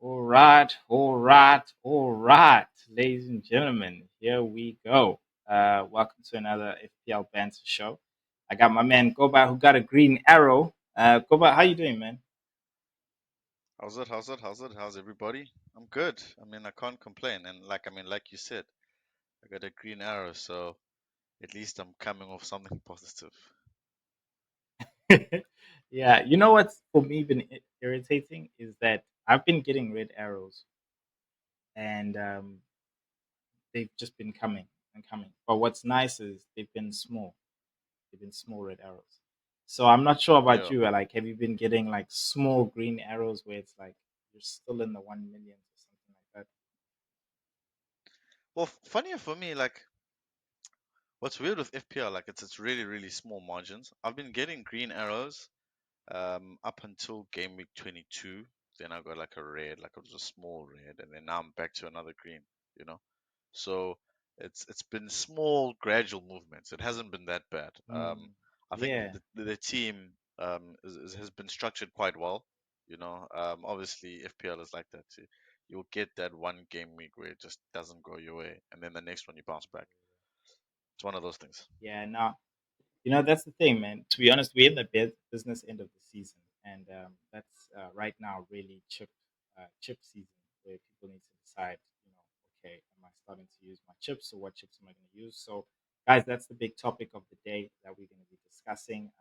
All right, ladies and gentlemen, here we go. Welcome to another FPL Banter show. I got my man Goba who got a green arrow. Goba, how you doing, man? How's it? How's it? How's it? How's everybody? I'm good. I mean, I can't complain. And like you said, I got a green arrow, so at least I'm coming off something positive. Yeah, you know what's for me been irritating is that I've been getting red arrows and they've just been coming and coming. But what's nice is they've been small. They've been small red arrows. So I'm not sure about Yeah. you. Like, have you been getting like small green arrows where it's like you're still in the 1 million or something like Well, funnier for me, like what's weird with FPL, like it's really really small margins. I've been getting green arrows up until game week 22. Then I got like a red, like it was a small red, and then now I'm back to another green. You know. So it's been small, gradual movements. It hasn't been that bad. that? I think Yeah, the team has been structured quite well. Obviously FPL is like that too. You'll get that one game week where it just doesn't go your way, and then the next one you bounce back. It's one of those things. yeah. No, that's the thing, man. To be honest, we're in the business end of the season, and that's right now really chip season, where people need to decide, okay, am I starting to use my chips, or what chips am I going to use? So, guys, that's the big topic of the day that we're going to be discussing.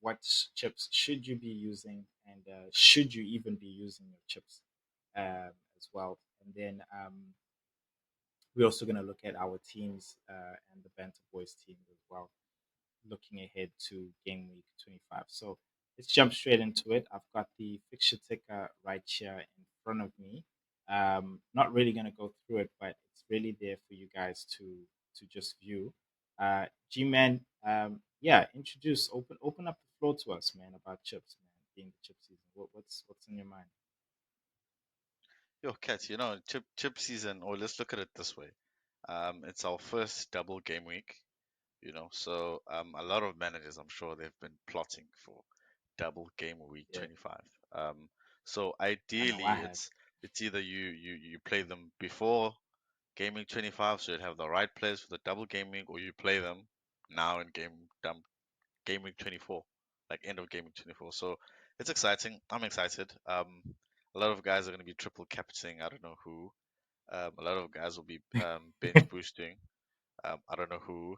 What chips should you be using, and should you even be using your chips as well? And then we're also going to look at our teams and the Banter Boys team as well, looking ahead to game week 25. So let's jump straight into it. I've got the fixture ticker right here in front of me. Not really going to go through it, but it's really there for you guys to just view. G-Man, yeah, open up the floor to us, man, about chips, man, being the chip season. What's in your mind? Yo, Kat, chip season, or let's look at it this way. It's our first double game week. So a lot of managers, I'm sure they've been plotting for double game week Yeah, 25. So I know I ideally, have. it's either you play them before game week 25, so you'd have the right players for the double game week, or you play them now in game week 24, like end of game week 24. So it's exciting. I'm excited. A lot of guys are going to be triple captaining. I don't know who. A lot of guys will be bench boosting. I don't know who.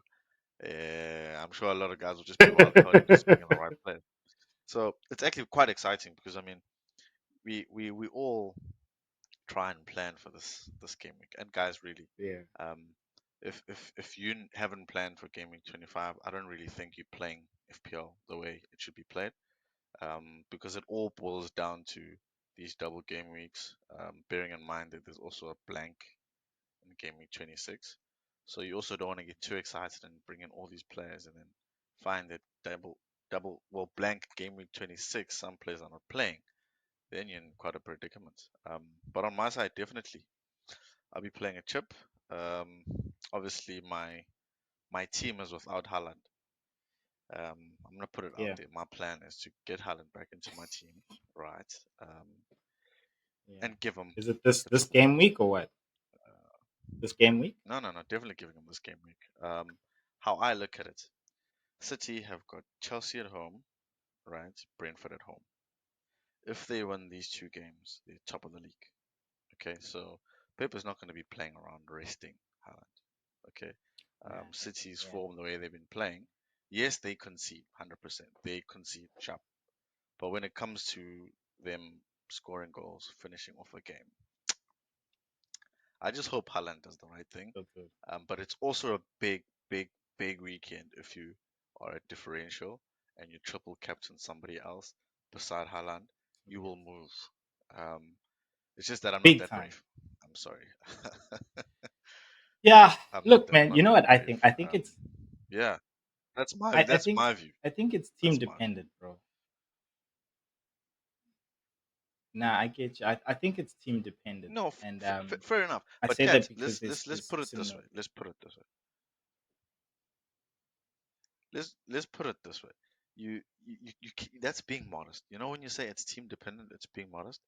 I'm sure a lot of guys will just be wild carding, just picking the right player. So it's actually quite exciting because I mean we all try and plan for this game week. And guys, really, Yeah, um, if you haven't planned for game week 25, I don't really think you're playing FPL the way it should be played. Because it all boils down to these double game weeks. Bearing in mind that there's also a blank in game week 26. So you also don't want to get too excited and bring in all these players and then find that blank game week 26, some players are not playing. Then you're in quite a predicament. But on my side, definitely, I'll be playing a chip. Um, Obviously, my team is without Haaland. I'm gonna put it out yeah, there. My plan is to get Haaland back into my team, right? yeah. And give him Is it this the this triple game captain. week or what? Uh, This game week? no, no, no, definitely giving him this game week. How I look at it, City have got Chelsea at home, right? Brentford at home. If they win these two games, they're top of the league. Okay, so Pep is not going to be playing around resting Haaland. Okay, Yeah, City's yeah. form the way they've been playing, yes, they concede 100%. They concede sharp, but when it comes to them scoring goals, finishing off a game, I just hope Haaland does the right thing. So good. But it's also a big, big, big weekend if you are a differential and you triple captain somebody else beside Haaland, you Yeah. will move. Um, it's just that I'm not Big that time. brave. I'm sorry. Yeah. I'm Look, man. You not know that what I brave. think? I think it's. Yeah, I, I that's think. my view. I think it's team That's my view. dependent, bro. Nah, I get you. I think it's team dependent, No, and fair enough. I But say that Kat, because let's there's put it this similar. way. Let's put it this way. Let's put it this way. That's being modest. You know, when you say it's team dependent, it's being modest.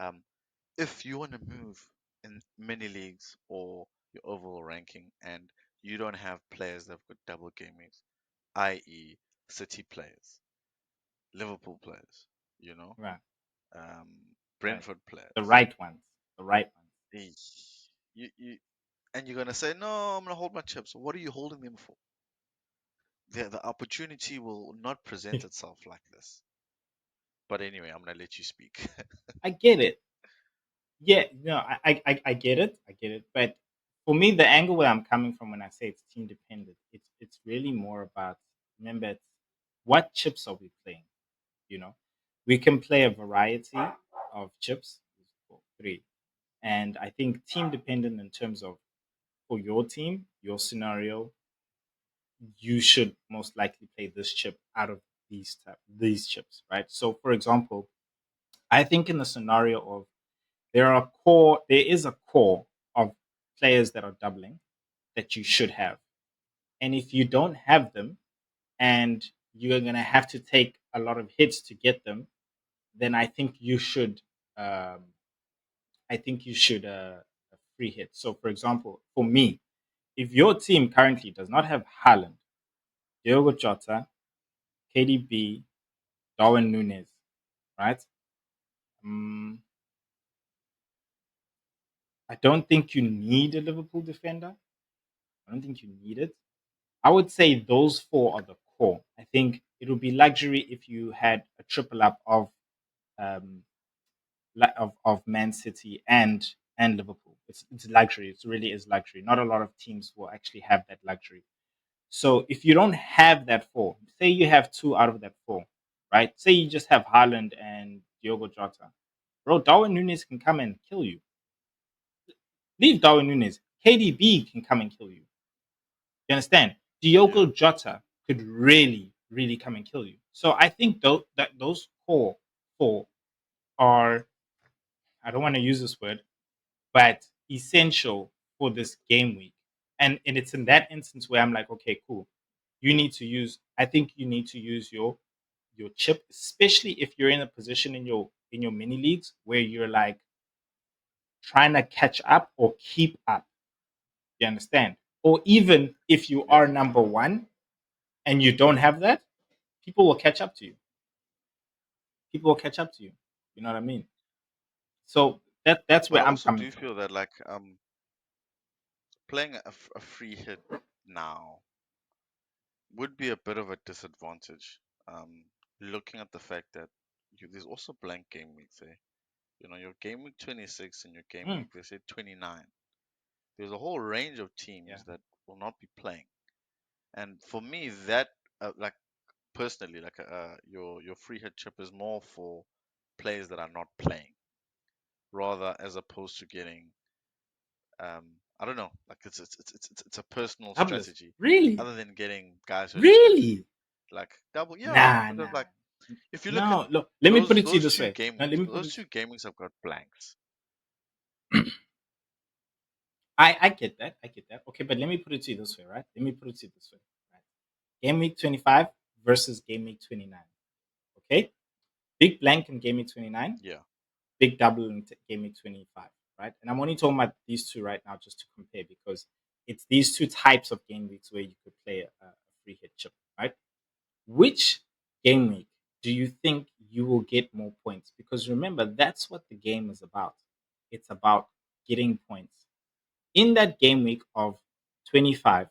Um, if you want to move in mini leagues or your overall ranking and you don't have players that have got double game weeks, i.e., City players, Liverpool players, you know, Right, um, right. Brentford The players, right ones. The right ones. you and you're gonna say, no, I'm gonna hold my chips. What are you holding them for? The opportunity will not present itself like this. But anyway, I'm gonna let you speak. I get it. Yeah, no, I get it. I get it. But for me, the angle where I'm coming from when I say it's team dependent, it's really more about, remember, it's what chips are we playing? You know, we can play a variety of chips, three, and I think team dependent in terms of, for your team, your scenario, you should most likely play this chip out of these chips, right? So, for example, I think in the scenario of, there is a core of players that are doubling that you should have, and if you don't have them, and you're gonna have to take a lot of hits to get them, then um, I think you should free hit. So, for example, for me, if your team currently does not have Haaland, Diogo Jota, KDB, Darwin Nunes, right? Um, I don't think you need a Liverpool defender. I don't think you need it. I would say those four are the core. I think it would be luxury if you had a triple up of um, of Man City and Liverpool. It's luxury. It really is luxury. Not a lot of teams will actually have that luxury. So if you don't have that four, say you have two out of that four, right? Say you just have Haaland and Diogo Jota, bro. Darwin Nunes can come and kill you. Leave Darwin Nunes. KDB can come and kill you. You understand? Diogo Yeah, Jota could really, really come and kill you. So I think that those core four are, I don't want to use this word, but essential for this game week. And it's in that instance where I'm like, okay, cool. I think you need to use your chip, especially if you're in a position in your mini leagues where you're like trying to catch up or keep up. You understand? Or even if you yeah. are number one and you don't have that, people will catch up to you. People will catch up to you. You know what I mean? So that's But where I I'm also coming do from. feel that like playing a free hit now would be a bit of a disadvantage. Um, Looking at the fact that there's also blank game weeks. Eh? You know, your game week 26 and your game Mm, week, they say 29. There's a whole range of yeah, teams that will not be playing. And for me, that like personally, like your free hit chip is more for players that are not playing, rather as opposed to getting I don't know, like it's a personal doublers. strategy, Really, other than getting guys who are just gonna really. like double. Yeah, Nah, because nah. like if you look at No, look. Let me put it to you those this two way. game No, weeks, let me put those it. two game weeks have got blanks. I get that. I get that. Okay, but let me put it to you this way, right? Let me put it to you this way. Right? Game week 25 versus game week 29. Okay, big blank in game week 29, Yeah, big double in game week 25, right? And I'm only talking about these two right now just to compare because it's these two types of game weeks where you could play a free hit chip, right? Which game week do you think you will get more points? Because remember, that's what the game is about. It's about getting points. In that game week of 25,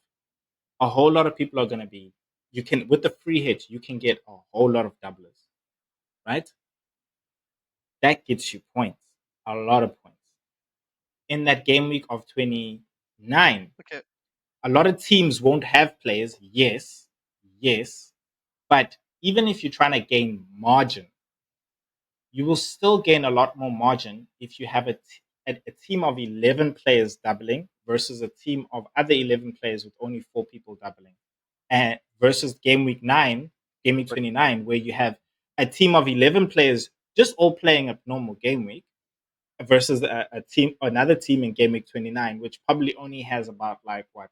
a whole lot of people are going to be, you can, with the free hit, you can get a whole lot of doublers, right? That gets you points, a lot of points. In that game week of 29, okay, a lot of teams won't have players, yes, yes, but even if you're trying to gain margin, you will still gain a lot more margin if you have a team of 11 players doubling versus a team of other 11 players with only four people doubling. And versus game week but 29, where you have a team of 11 players just all playing a normal game week versus another team in game week 29, which probably only has about like what,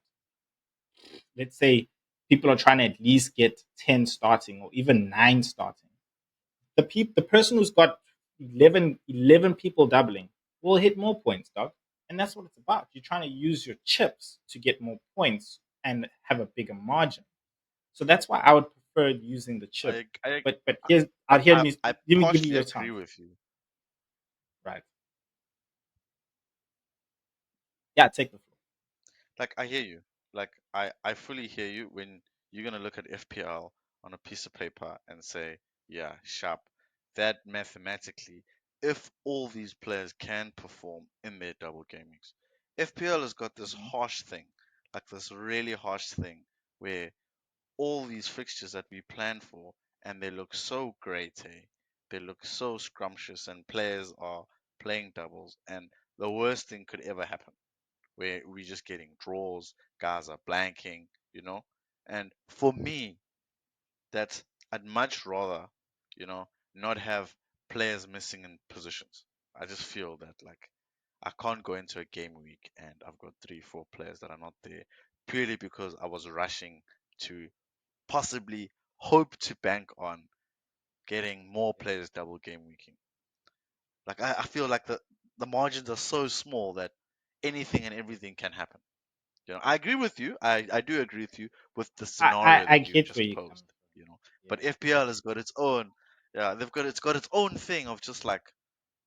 let's say people are trying to at least get 10 starting or even nine starting. The person who's got 11 people doubling will hit more points, dog. And that's what it's about. You're trying to use your chips to get more points and have a bigger margin. So that's why I would prefer using the chip. I I But here's I out here. I, I Let me give you partially your agree time. with you. Right? Yeah, take the floor. Like I hear you. Like I fully hear you when you're gonna look at FPL on a piece of paper and say, yeah, sharp. That mathematically, if all these players can perform in their double gamings, FPL has got this Mhm. harsh thing, like this really harsh thing, where all these fixtures that we plan for and they look so great, eh? They look so scrumptious, and players are playing doubles, and the worst thing could ever happen where we're just getting draws, guys are blanking, you know. And for me, that I'd much rather, you know, not have players missing in positions. I just feel that like I can't go into a game week and I've got 3, 4 players that are not there purely because I was rushing to possibly hope to bank on getting more players double game weeking. Like I feel like the margins are so small that anything and everything can happen. You know, I agree with you. I do agree with you with the scenario I that you've get where just you're posed. coming from. You know, but Yeah. FPL has got its own. Yeah, it's got its own thing of just like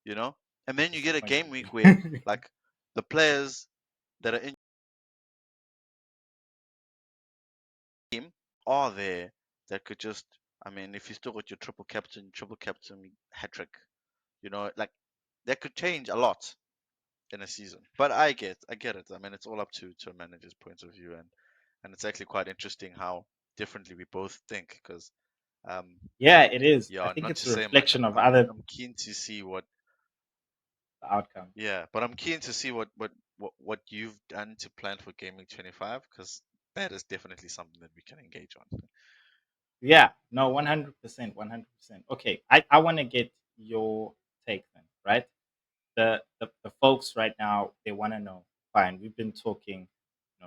you know, and then you get a game Disappointing. week where like the players that are in your team are there that could just. I mean, if you still got your triple captain hat trick, you know, like that could change a lot in a season. But I get it. I mean, it's all up to a manager's point of view, and it's actually quite interesting how differently we both think. Because Yeah, it is. I yeah, think not it's to a say much. reflection of other I'm keen to see what outcomes. yeah, but I'm keen to see what you've done to plan for Gaming 25 because that is definitely something that we can engage on. Yeah, no, 100%, 100%. Okay, I want to get your take then, right? The folks right now, they want to know, fine, we've been talking,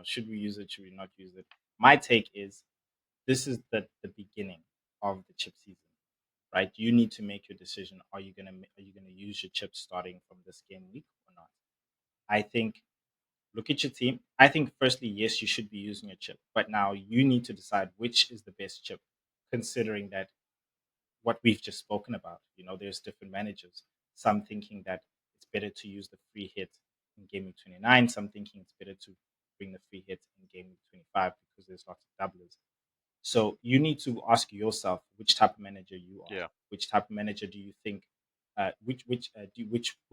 should we use it, should we not use it? My take is this is the beginning of the chip season, right? You need to make your decision. Are you gonna use your chips starting from this game week or not? I think look at your team. I think firstly, yes, you should be using a chip, but now you need to decide which is the best chip, considering that what we've just spoken about. There's different managers. Some thinking that it's better to use the free hit in game week 29. Some thinking it's better to bring the free hit in game week 25 because there's lots of doublers. So you need to ask yourself which type of manager you are. Yeah, Which type of manager do you think? Which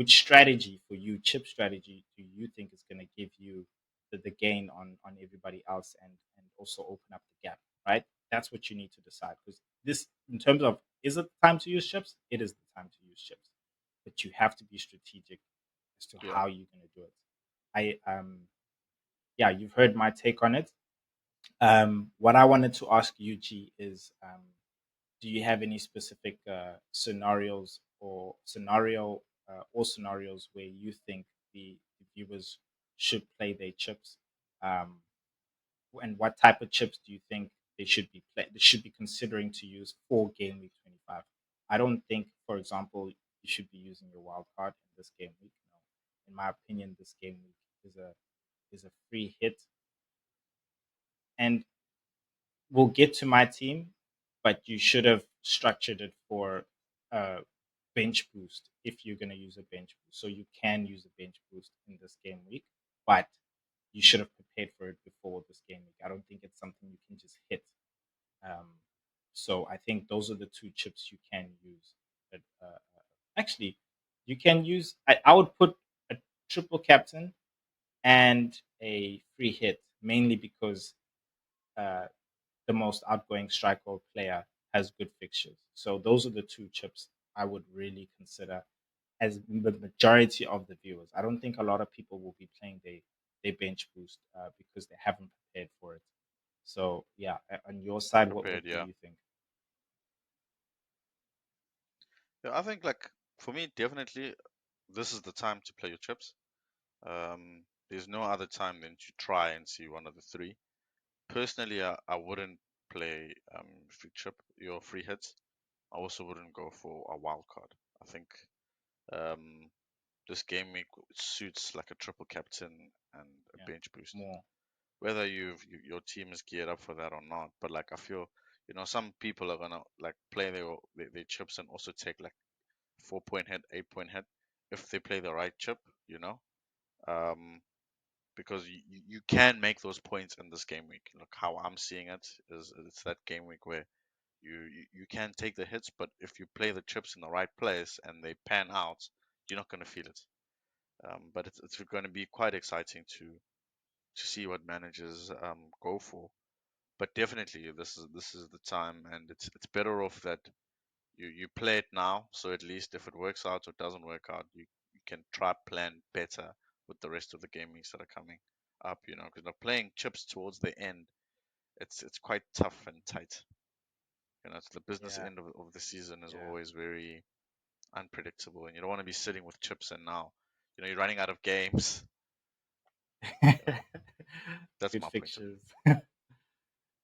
strategy for you, chip strategy, do you think is going to give you the gain on everybody else and also open up the gap? Right. That's what you need to decide because this, in terms of, is it the time to use chips? It is the time to use chips, but you have to be strategic as to yeah, how you're going to do it. Yeah, you've heard my take on it. What I wanted to ask you, G, is do you have any specific scenarios where you think the viewers should play their chips? Um, and what type of chips do you think they should be considering to use for game week 25? I don't think, for example, you should be using your wild card in this game week. No. In my opinion, this game week is a free hit, and we'll get to my team, but you should have structured it for a bench boost if you're going to use a bench boost. So you can use a bench boost in this game week, but you should have prepared for it before this game week. I don't think it's something you can just hit. Um, so I think those are the two chips you can use. But, actually, you can use. I would put a triple captain and a free hit mainly because uh, the most outgoing striker or player has good fixtures. So those are the two chips I would really consider as the majority of the viewers. I don't think a lot of people will be playing their bench boost because they haven't prepared for it. So yeah, on your side, what prepared. do Yeah, you think? yeah. I think like for me, definitely this is the time to play your chips. There's no other time than to try and see one of the three. Personally, I wouldn't play free chip your free hits. I also wouldn't go for a wild card. I think um, this game week suits like a triple captain and a Yeah, bench boost. more. Whether your team is geared up for that or not, but like I feel, some people are gonna like play their chips and also take like 4 point hit, 8 point hit if they play the right chip, you know, um, because you can make those points in this game week. Look how I'm seeing it is it's that game week where you can take the hits, but if you play the chips in the right place and they pan out, you're not going to feel it. But it's going to be quite exciting to see what managers go for. But definitely, this is the time, and it's better off that you play it now, so at least if it works out or doesn't work out, you can try plan better with the rest of the game weeks that are coming up. Because playing chips towards the end, it's quite tough and tight. It's the business Yeah, end of the season is yeah. always very unpredictable, and you don't want to be sitting with chips and now, you're running out of games. You know, that's Good my point of view. fixtures.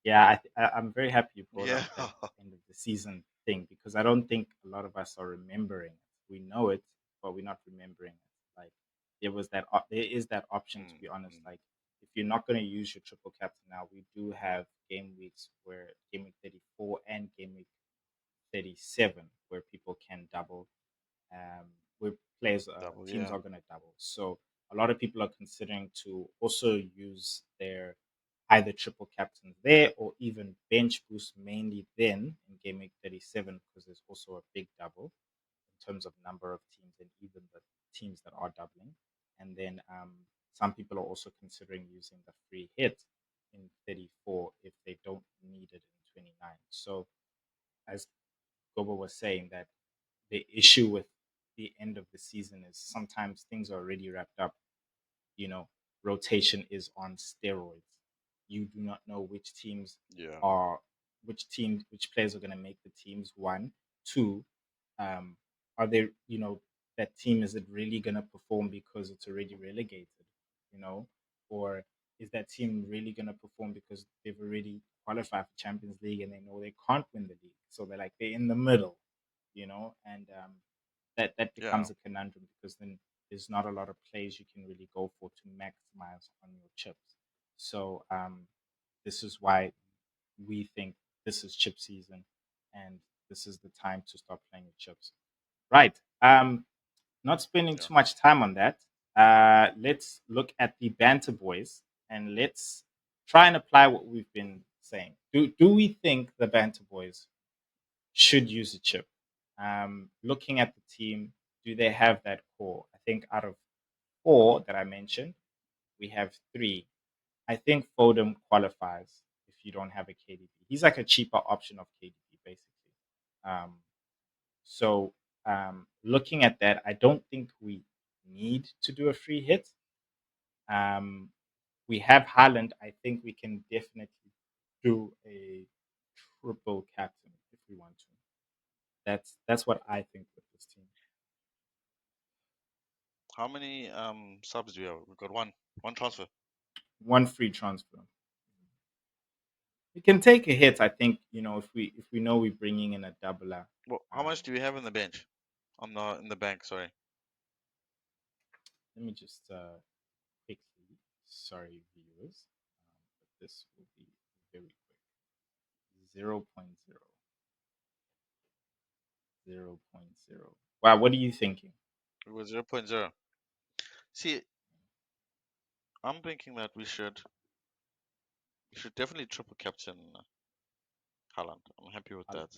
Yeah, I'm very happy you brought Yeah, up that end of the season thing because I don't think a lot of us are remembering it. We know it, but we're not remembering it. Like there is that option to mm, be honest. mm, Like if you're not going to use your triple captain now, we do have game weeks where game week 34 and game week 37 where people can double where players double, teams yeah, are going to double. So a lot of people are considering to also use their either triple captains there or even bench boost mainly then in game week 37 because there's also a big double in terms of number of teams and even the teams that are doubling. And then some people are also considering using the free hit in 34 if they don't need it in 29. So as Gobo was saying that the issue with the end of the season is sometimes things are already wrapped up. You know, rotation is on steroids. You do not know yeah, are which players are going to make the teams. One, two, um, are they that team is it really going to perform because it's already relegated? You know, or is that team really going to perform because they've already qualified for Champions League and they know they can't win the league, so they're in the middle, and that yeah, becomes a conundrum because then there's not a lot of plays you can really go for to maximize on your chips. So this is why we think this is chip season and this is the time to start playing with chips. Right. Not spending yeah. too much time on that. Let's look at the banter boys and let's try and apply what we've been saying. Do we think the banter boys should use a chip? Looking at the team, do they have that core? I think out of four that I mentioned, we have three. I think Foden qualifies if you don't have a KDB. He's like a cheaper option of KDB, basically. Um, so looking at that, I don't think we need to do a free hit. Um, we have Haaland. I think we can definitely do a triple captain if we want to. That's what I think with this team. How many subs do we have? We've got one transfer. One free transfer. We can take a hit. I think if we know we're bringing in a doubler. Well, how Um, much do we have in the bench? On the in the bank, sorry. Let me just quickly. Sorry, viewers, but this will be very quick. 0.0. Wow, what are you thinking? It was 0.0. See, I'm thinking that we should definitely triple captain Haaland. I'm happy with Haaland. that.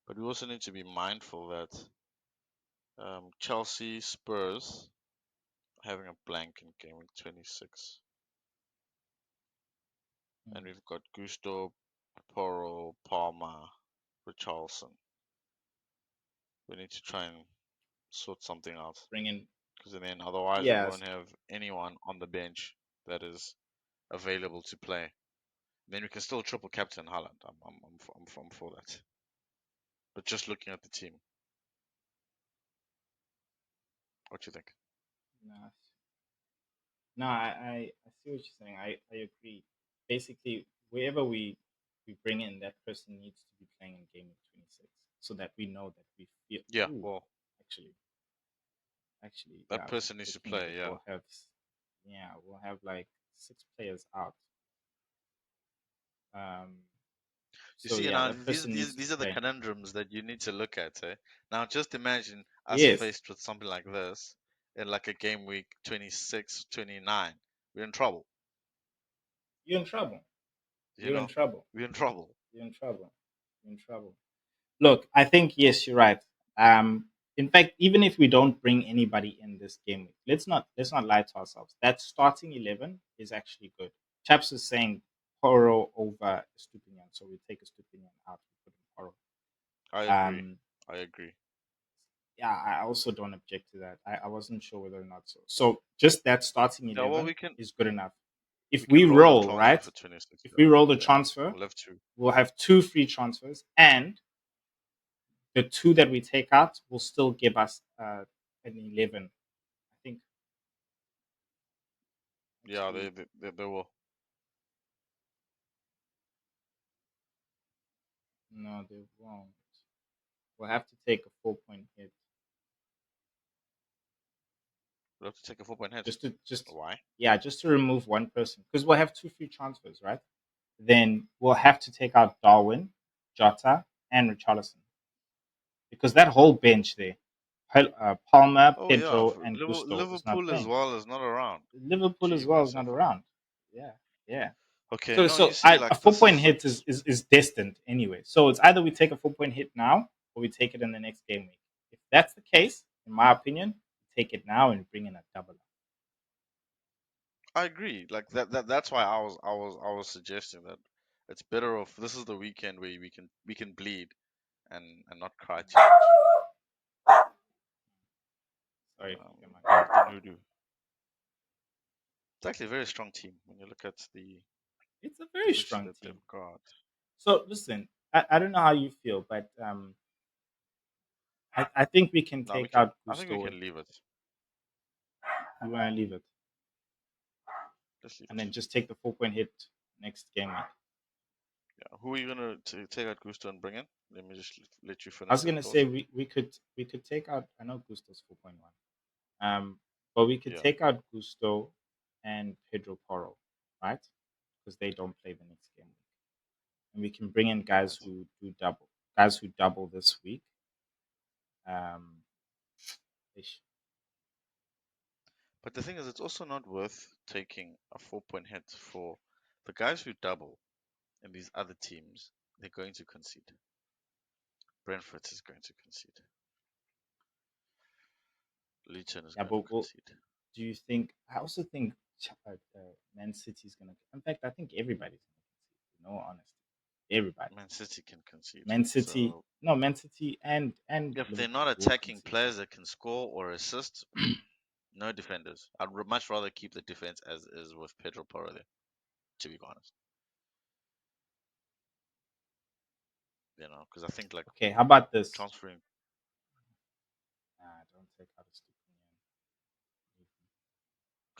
But we also need to be mindful that Chelsea, Spurs having a blank in game week 26, and Hmm. we've got Gusto, Porro, Palmer, Richarlison. We need to try and sort something out Bring in. because then otherwise we Yes. won't have anyone on the bench that is available to play. Then we can still triple captain Haaland. I'm for that. But just looking at the team, what do you think? No, no, I see what you're saying. I agree. Basically, wherever we bring in, that person needs to be playing in game of 26, so that we know that we feel. Yeah, Ooh, well, actually. Actually, That yeah, person needs to looking at play. it, Yeah. we'll have like 6 players out. Um, You so see, yeah, now that person needs to these are the play. conundrums that you need to look at. Eh? Now, just imagine us Yes, faced with something like this in like a game week 26, 29. We're in trouble. you're in trouble. You You're in know, trouble. we're in trouble. You're in trouble. You're in trouble. Look, I think yes, you're right. Um, in fact, even if we don't bring anybody in this game week, let's not lie to ourselves. That starting 11 is actually good. Chaps is saying Poro over Stupinian, so we take a Stupinian out. We put in Poro. I agree. Um, I agree. yeah, I also don't object to that. I wasn't sure whether or not so. So just that starting Yeah, well, 11 is good enough. we If we can roll a roll, transfer right? for 26. If Yeah, we roll the yeah. transfer, We'll have to. we'll have 2 free transfers, and the 2 that we take out will still give us an 11. I think. Let's Yeah, see. they will. No, they won't. We'll have to take a 4 point hit We'll have to take a 4 point hit. just to just Why? yeah, just to remove one person because we'll have 2 free transfers, right? Then we'll have to take out Darwin, Jota, and Richarlison because that whole bench there, Palmer, Oh yeah, Pedro, and Gusto is not Liverpool as playing. well is not around. Liverpool Gee, as well is myself. not around. Yeah, yeah. Okay, So no, you so see, I, a like four this point is hit is destined anyway. So it's either we take a 4 point hit now or we take it in the next game week. If that's the case, in my opinion, take it now and bring in a double. I agree. Like that's why I was suggesting that it's better off. This is the weekend where we can bleed and not cry too much. Sorry if you Um, get my but then we do. It's actually a very strong team when you look at It's a the very fixture strong that team. they've got. So listen, I don't know how you feel, but I think we can Now we take can. out I think we Gusto. can leave it. You want to leave it Let's leave and it. then just take the 4 point hit next game week. Yeah. Who are you gonna take out Gusto and bring in? Let me just let you I finish was that gonna thought. say we could take out. I know Gusto's 4.1. But we could Yeah. take out Gusto and Pedro Porro, right? Because they don't play the next game week, and we can bring in guys Right. who do double, guys who double this week. Um, ish. But the thing is, it's also not worth taking a 4 point hit for the guys who double in these other teams. They're going to concede. Brentford is going to concede. Luton is Yeah, going to but concede. do you think? I also think Man City is gonna. In fact, I think everybody's gonna concede. In all honesty, everybody. Man City can concede. Man City, So no, Man City and if they're not Liverpool will attacking concede. players that can score or assist, no defenders. Much rather keep the defense as is with Pedro Porro there, to be honest. Because I think like Okay, how about this? transferring Nah, don't take out a stupid.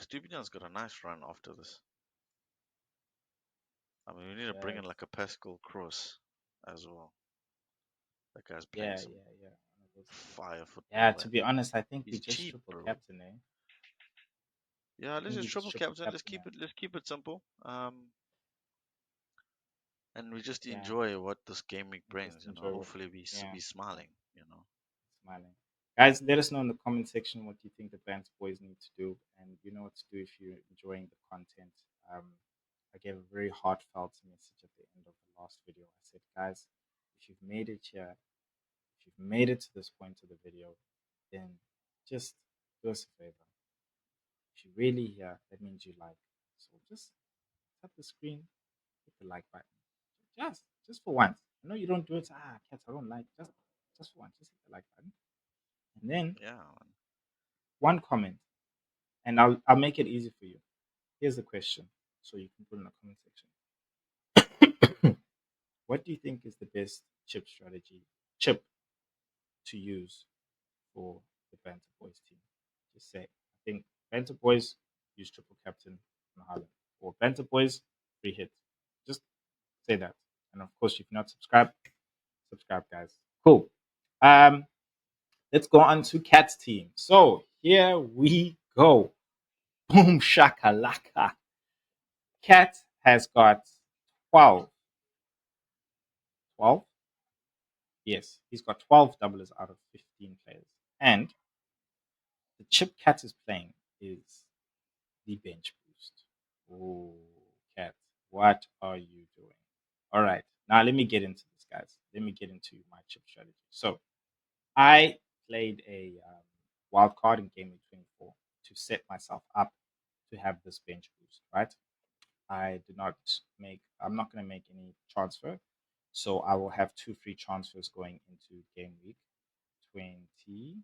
Stupinian's got a nice run after this. I mean, we need to bring Yes. in like a Pascal Cross as well. That guy's playing Yeah, some yeah, yeah. One of those two. fire Yeah, football, to man. be honest, I think we He's just cheap, triple bro. captain, eh? Yeah, I let's think just we just triple triple captain. Let's captain, keep man. it. Let's keep it simple. And we just Yeah, enjoy what this game week we just brings. enjoy what. Hopefully Yeah, we yeah, smiling. smiling. Guys, let us know in the comment section what you think the Bands Boys need to do, and you know what to do if you're enjoying the content. Um, I gave a very heartfelt message at the end of the last video. I said, guys, if you've made it here, if you've made it to this point of the video, then just do us a favor. If you're really here, that means you like. So just tap the screen, hit the like button. Just for once. I know you don't do it. Cats, I don't like. Just for once, just hit the like button, and then Yeah, one comment, and I'll make it easy for you. Here's the question, so you can put in the comment section. What do you think is the best chip to use for the Banter Boys team? Just say, I think Banter Boys use triple captain on Haaland, or Banter Boys free hit. Just say that, and of course, if you're not subscribed, subscribe, guys. Cool. Um, let's go on to Cat's team. So Here we go. Boom shakalaka. Cat has got 12. 12? Yes, he's got 12 doublers out of 15 players. And the chip Cat is playing is the bench boost. Oh, Cat, what are you doing? All right, now let me get into this, guys. Let me get into my chip strategy. So I played a wild card in Game Week 24 to set myself up to have this bench boost, right? I'm not going to make any transfer. So I will have two free transfers going into Game Week 26,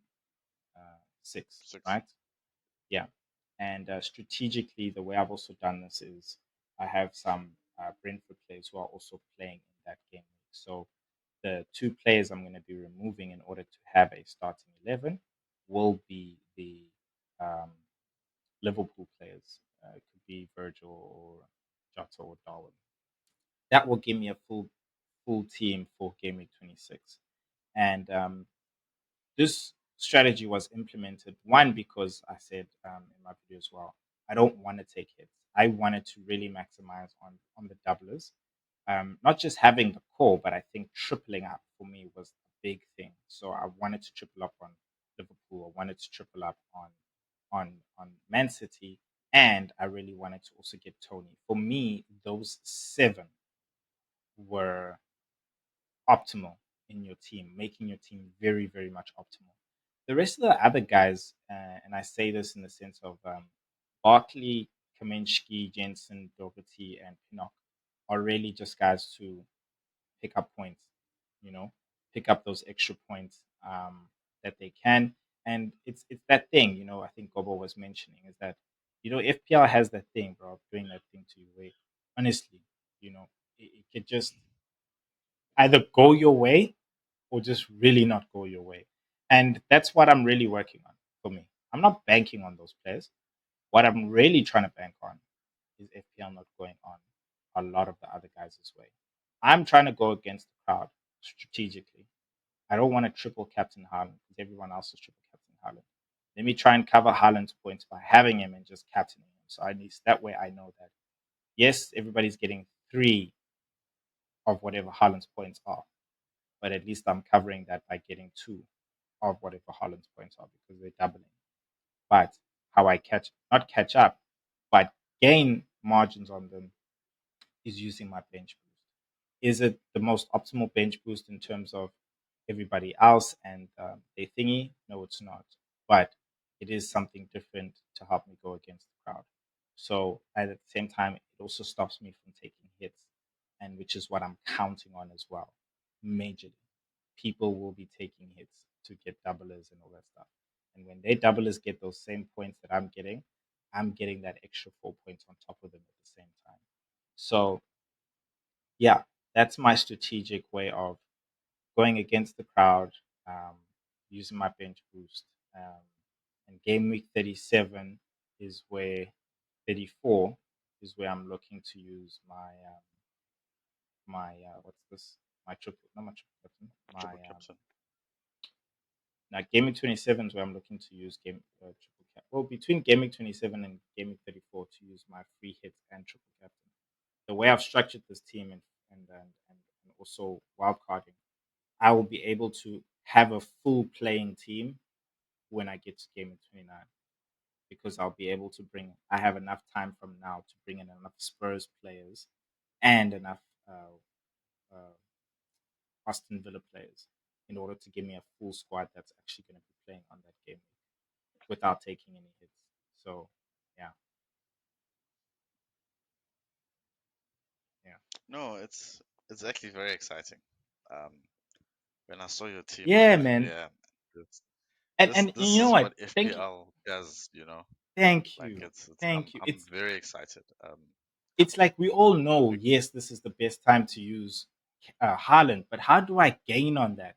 Six. right? Yeah. And strategically, the way I've also done this is I have some Brentford players who are also playing in that game. So the two players I'm going to be removing in order to have a starting 11 will be the um, Liverpool players. It could be Virgil or Jota or Darwin. That will give me a full team for Game Week 26. And this strategy was implemented one because I said in my video as well, I don't want to take hits. I wanted to really maximize on the doublers, not just having the core, but I think tripling up for me was a big thing. So I wanted to triple up on Liverpool. I wanted to triple up on Man City, and I really wanted to also get Tony. For me, those seven were optimal in your team, making your team very, very much optimal. The rest of the other guys, and I say this in the sense of Barkley, Kaminsky, Jensen, Doherty, and Pinnock, are really just guys to pick up points, you know, pick up those extra points that they can. And it's that thing, I think Gobo was mentioning is that, FPL has that thing, bro, of doing that thing to you where honestly, it could just either go your way or just really not go your way. And that's what I'm really working on for me. I'm not banking on those players. What I'm really trying to bank on is FPL not going on a lot of the other guys' way. I'm trying to go against the crowd strategically. I don't want to triple captain Haaland because everyone else is triple captain Haaland. Let me try and cover Haaland's points by having him and just captaining him. So at least that way I know that yes, everybody's getting three of whatever Haaland's points are, but at least I'm covering that by getting two of whatever Haaland's points are because they're doubling. But how I not catch up, but gain margins on them is using my bench boost. Is it the most optimal bench boost in terms of everybody else and their thingy? No, it's not. But it is something different to help me go against the crowd. So at the same time, it also stops me from taking hits, and which is what I'm counting on as well, majorly. People will be taking hits to get doublers and all that stuff. And when they doublers get those same points that I'm getting that extra 4 points on top of them at the same time. So yeah, that's my strategic way of going against the crowd, um, using my bench boost. Um, and game week 37 is where 34 is where I'm looking to use my what's this? My triple, not my triple captain. My Triple captain. now game week 27 is where I'm looking to use triple cap. Well, between game week 27 and game week 34 to use my free hits and triple captain. The way I've structured this team and also wildcarding, I will be able to have a full playing team when I get to game of 29 because I have enough time from now to bring in enough Spurs players and enough uh, uh, Aston Villa players in order to give me a full squad that's actually going to be playing on that game without taking any hits. So, yeah, yeah, No, it's actually very exciting. Um, when I saw your team, I'm yeah, like, man. yeah, this And this you know is what? what FPL does, you know. Like it's Thank you. I'm very excited. It's like we all know, yes, this is the best time to use Haaland, but how do I gain on that,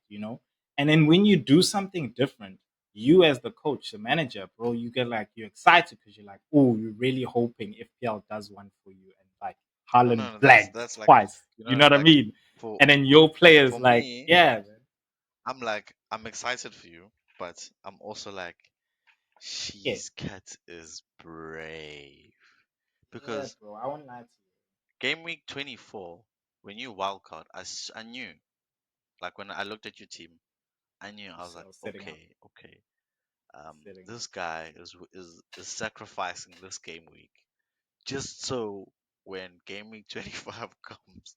And then when you do something different, you as the coach, the manager, bro, you get like, you're excited because you're like, oh, you're really hoping FPL does one for you and like No, Haaland no, no, blanks that's like twice. You know what I like mean? for And then your players for like, me, yeah, man. I'm like I'm excited for you, but I'm also like Yeah, She's cat is brave yeah, because bro. I won't lie to you. game week 24, when you wildcard, I knew, like when I looked at your team, I knew, I was So like, I was setting up, okay, okay, setting up. this guy is sacrificing this game week just so when game week 25 comes,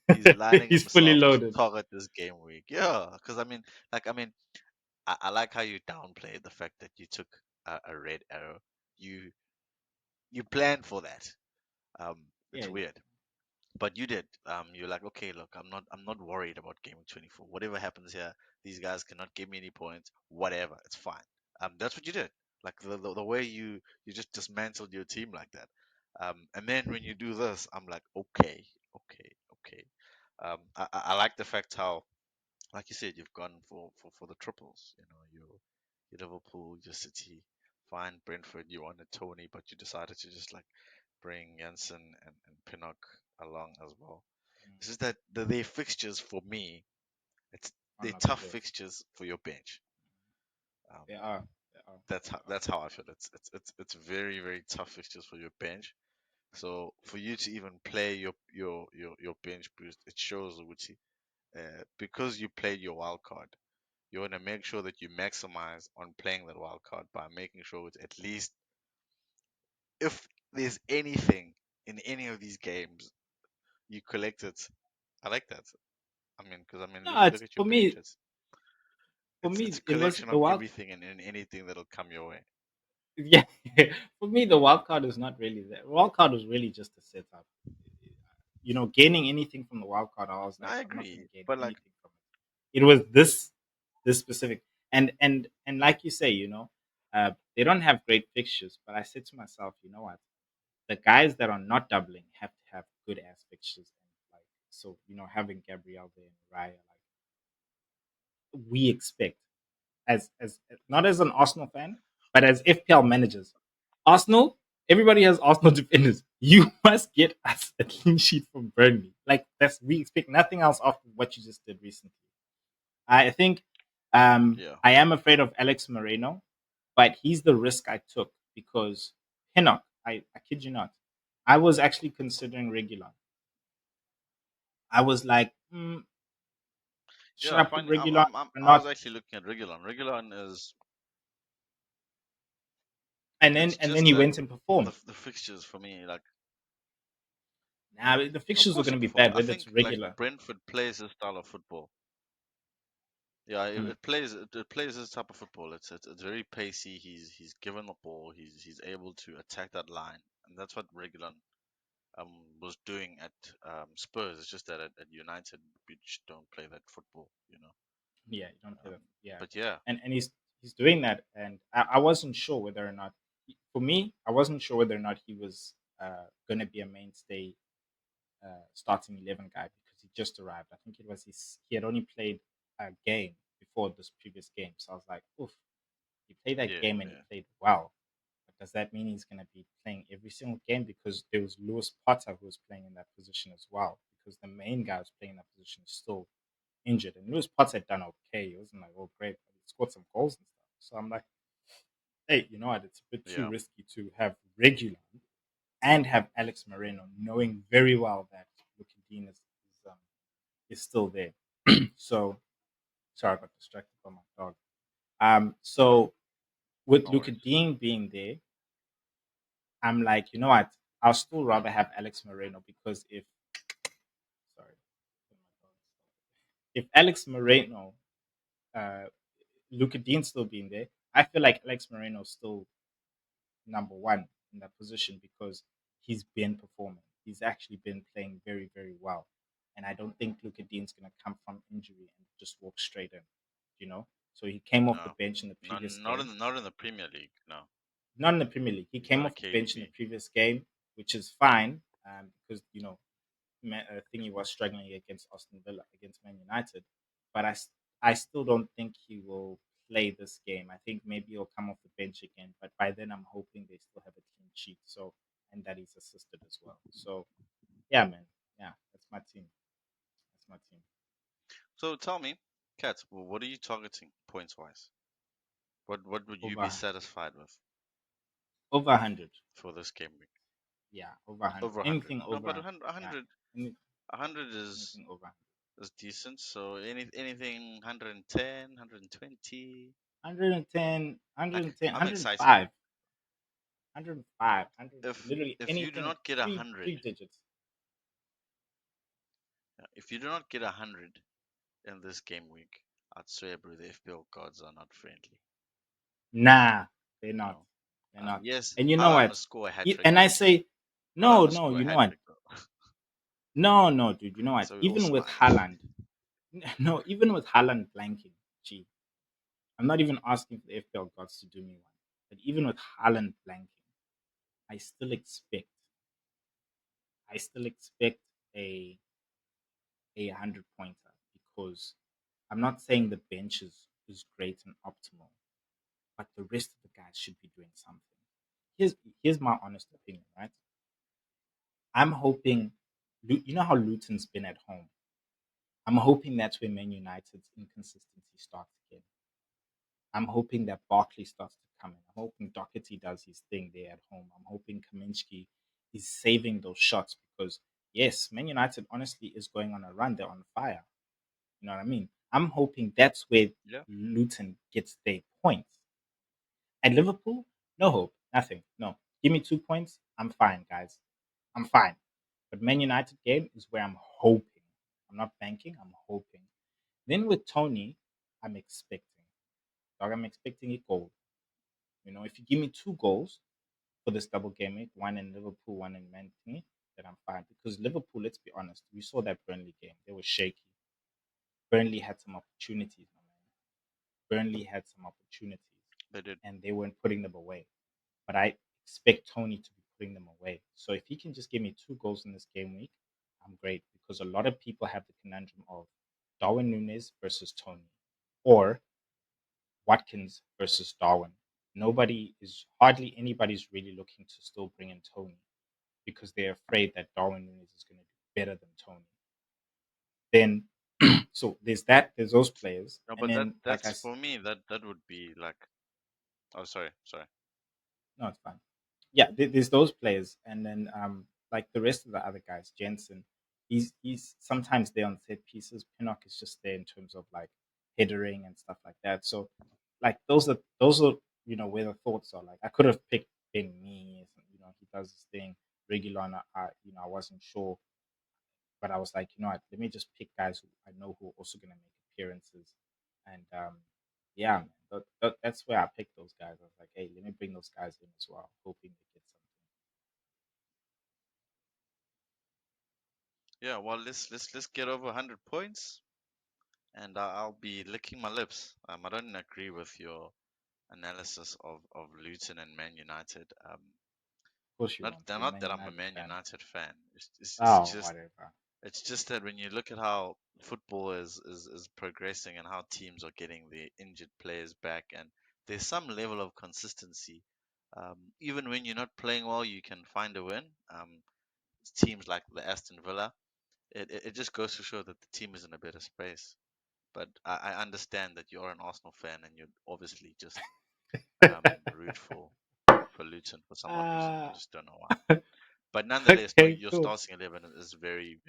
he's lining He's fully himself to loaded. target this game week. Yeah, because I like how you downplayed the fact that you took a red arrow. You you planned for that. Yeah, It's yeah. weird, but you did. You're like, okay, look, I'm not worried about game week 24. Whatever happens here, these guys cannot give me any points. Whatever, it's fine. That's what you did. Like the way you just dismantled your team like that. And then when you do this, I'm like, okay, okay, okay. I like the fact how, like you said, you've gone for the triples. You know, your Liverpool, your City, fine. Brentford, you wanted Tony, but you decided to just like bring Janssen and Pinnock along as well. It's just that their fixtures for me, it's I'm they're not the tough best. fixtures for your bench. Um, They are. They are. that's They how are. that's how I feel. It's very very tough fixtures for your bench. So for you to even play your bench boost, it shows Uchi, because you played your wild card. You want to make sure that you maximize on playing that wild card by making sure it's at least, if there's anything in any of these games, you collect it. I like that. I mean, because if No, you it's look at your for bench, me. it's For it's it's me, a it was collection the of wild. everything and anything that'll come your way. Yeah, for me, the wild card is not really that. Wild card was really just a setup. Gaining anything from the wild card, I was like, I I'm not going agree, to gain but like, anything from it. It was this specific, and like you say, they don't have great fixtures. But I said to myself, you know what? The guys that are not doubling have to have good ass fixtures, and like so, having Gabriel there and Raya, like we expect as not as an Arsenal fan, but as FPL managers. Arsenal, everybody has Arsenal defenders. You must get us a clean sheet from Burnley. Like that's we expect nothing else after what you just did recently. I think yeah, I am afraid of Alex Moreno, but he's the risk I took because Pinnock, I kid you not, I was actually considering Regulon. I was like, should yeah. I I put find Regulon or I was not? actually looking at Regulon. Regulon is And then it's and then just he that went and performed. the fixtures for me, like, Now the of fixtures are course going he to be performed. bad, I whether it's think like regular. Brentford plays this style of football. Yeah, Mm, it plays this type of football. It's very pacey. He's given the ball. He's able to attack that line, and that's what Regulon was doing at Spurs. It's just that at United we just don't play that football, you know. yeah, you don't play Um, that. Yeah, but yeah, and he's doing that, and I wasn't sure whether or not, for me, I wasn't sure whether or not he was going to be a mainstay starting 11 guy because he just arrived. I think he had only played a game before this previous game, so I was like, oof, he played that yeah, game and he yeah. played well. But does that mean he's going to be playing every single game? Because there was Lewis Potter who was playing in that position as well. Because the main guy who's playing in that position is still injured, and Lewis Potter had done okay. It wasn't like oh great, but he scored some goals and stuff. So I'm like, hey, you know what? It's a bit too Yeah. risky to have regular and have Alex Moreno, knowing very well that Luke Dean is still there. So sorry, I got distracted by my dog. So with No Luca worries. Dean being there, I'm like, you know what? I'll still rather have Alex Moreno because sorry, if Alex Moreno, uh, Luca Dean still being there, I feel like Alex Moreno is still number one in that position because he's been performing. He's actually been playing very, very well. And I don't think Luca Dean's going to come from injury and just walk straight in, you know? So he came off the No, bench in the not previous not in game. the, not in the Premier League. No, Not in the Premier League. He he's came not a off the bench in the KDB. previous game, which is fine because, Thingy was struggling against Aston Villa, against Man United. But I still don't think he will play this game. I think maybe he'll come off the bench again. But by then, I'm hoping they still have a clean sheet. So, and that he's assisted as well. So, yeah, man. Yeah, that's my team. That's my team. So tell me, Kat, what are you targeting points wise? What would you over be 100. satisfied with Over 100. for this game week? Yeah, over 100. Over 100. Anything No, but over, yeah, 100, any, 100 is anything over decent. So anything 110, 120. 110, Like 110, I'm excited. 105, 105, 100, If literally if you do anything, not get a three hundred, digits. if you do not get 100 in this game week, I'd swear, bro, the FPL gods are not friendly. Nah, they're You not. know, They're not. yes, And you know Haaland what? must score a hat trick And I though. say, Haaland no, must no, score a you know hat what? trick though. No, no, dude, you know what? So we all Even with smiling. Haaland, no, even with Haaland blanking, gee, I'm not even asking for the FPL gods to do me one. But even with Haaland blanking, I still expect, I still expect a 100 pointer because I'm not saying the bench is great and optimal, but the rest of the guys should be doing something. Here's here's my honest opinion, right? I'm hoping, you know how Luton's been at home. I'm hoping that's where Man United's inconsistency starts again. I'm hoping that Barkley starts to come in. I'm hoping Doherty does his thing there at home. I'm hoping Kaminsky is saving those shots because yes, Man United honestly is going on a run. They're on fire. You know what I mean? I'm hoping that's where Yeah, Luton gets their points. At Liverpool, no hope, nothing. No, give me 2 points. I'm fine, guys. I'm fine. But Man United game is where I'm hoping. I'm not banking. I'm hoping. Then with Tony, I'm expecting. Dog, I'm expecting a goal. You know, if you give me 2 goals for this double game week, one in Liverpool, one in Man City, then I'm fine. Because Liverpool, let's be honest, we saw that Burnley game. They were shaky. Burnley had some opportunities, my man. Burnley had some opportunities, they did. and they weren't putting them away. But I expect Tony to be putting them away. So if he can just give me 2 goals in this game week, I'm great because a lot of people have the conundrum of Darwin Nunes versus Tony or Watkins versus Darwin. Hardly anybody's really looking to still bring in Tony because they're afraid that Darwin Nunes is going to do better than Tony. Then, so there's those players. No, And but then, like I, that's for me. That would be like. Oh, sorry. no, it's fine. Yeah, there's those players, and then like the rest of the other guys, Jensen, he's sometimes there on set pieces. Pinnock is just there in terms of like headering and stuff like that. So like those are where the thoughts are. Like I could have picked Ben Mee, he does his thing regular. And I wasn't sure, but I was like, what, let me just pick guys who I know who are also gonna make appearances, and yeah, man, that's where I picked those guys. I was like, hey, let me bring those guys in as well, hoping they get something. Yeah, well, let's get over 100 points, and I'll be licking my lips. I don't agree with your analysis of Luton and Man United. Of course you Not won't. You're a not Man that I'm a United Man fan. United fan. Oh, whatever. It's just that when you look at how football is progressing and how teams are getting their injured players back, and there's some level of consistency. Even when you're not playing well, you can find a win. Teams like the Aston Villa, it just goes to show that the team is in a better space. But I understand that you're an Arsenal fan and you obviously just root for Luton for some odd reason. I uh, just don't know why. But nonetheless, no, okay, your cool. starting 11 is very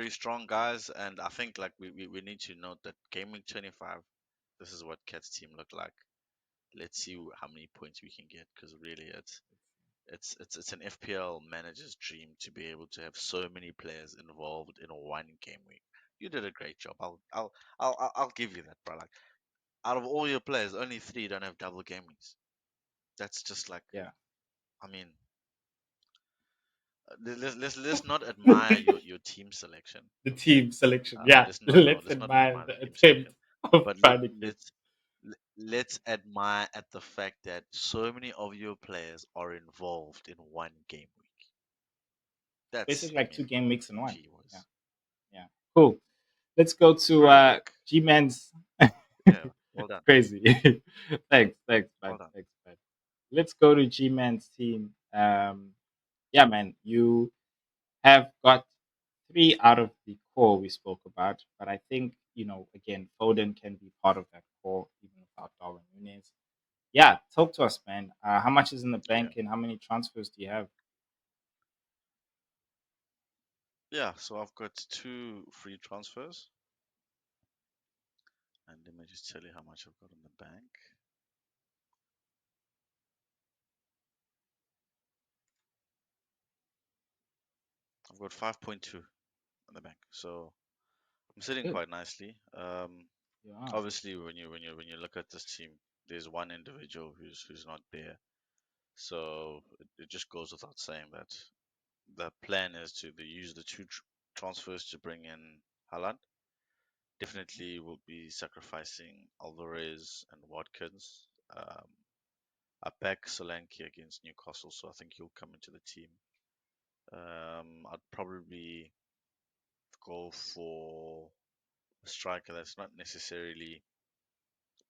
strong, guys. And I think like we need to note that Gaming 25, this is what Cat's team look like. Let's see how many points we can get because really it's an FPL manager's dream to be able to have so many players involved in one game week. You did a great job. I'll give you that, bro. Like out of all your players, only three don't have double game weeks. That's just like, Yeah. I mean, let's not admire your team selection. The Okay, team selection. Yeah. let's not no, Let's let's not admire admire the the team attempt selection, of but trying to get let's admire at the fact that so many of your players are involved in one game week. That's, basically I like mean, 2 game weeks in one. gee Yeah. whiz. Yeah. Cool. Let's go to Bro, like, G Men's. yeah, well done, Crazy. Thanks, well man. done. Thanks, man. Let's go to G Man's team. Yeah, man, you have got 3 out of the core we spoke about, but I think again, Foden can be part of that core, even Nunez. Yeah, talk to us, man. How much is in the Yeah. bank and how many transfers do you have? Yeah, so I've got two free transfers, and let me just tell you how much I've got in the bank. I've got 5.2 in the bank, so I'm That's sitting good. quite nicely. Yeah. Obviously, when you look at this team, there's one individual who's not there, so it just goes without saying that the plan is to use the two transfers to bring in Haaland. Definitely will be sacrificing Alvarez and Watkins. Um, I back Solanke against Newcastle, so I think he'll come into the team. I'd probably go for a striker that's not necessarily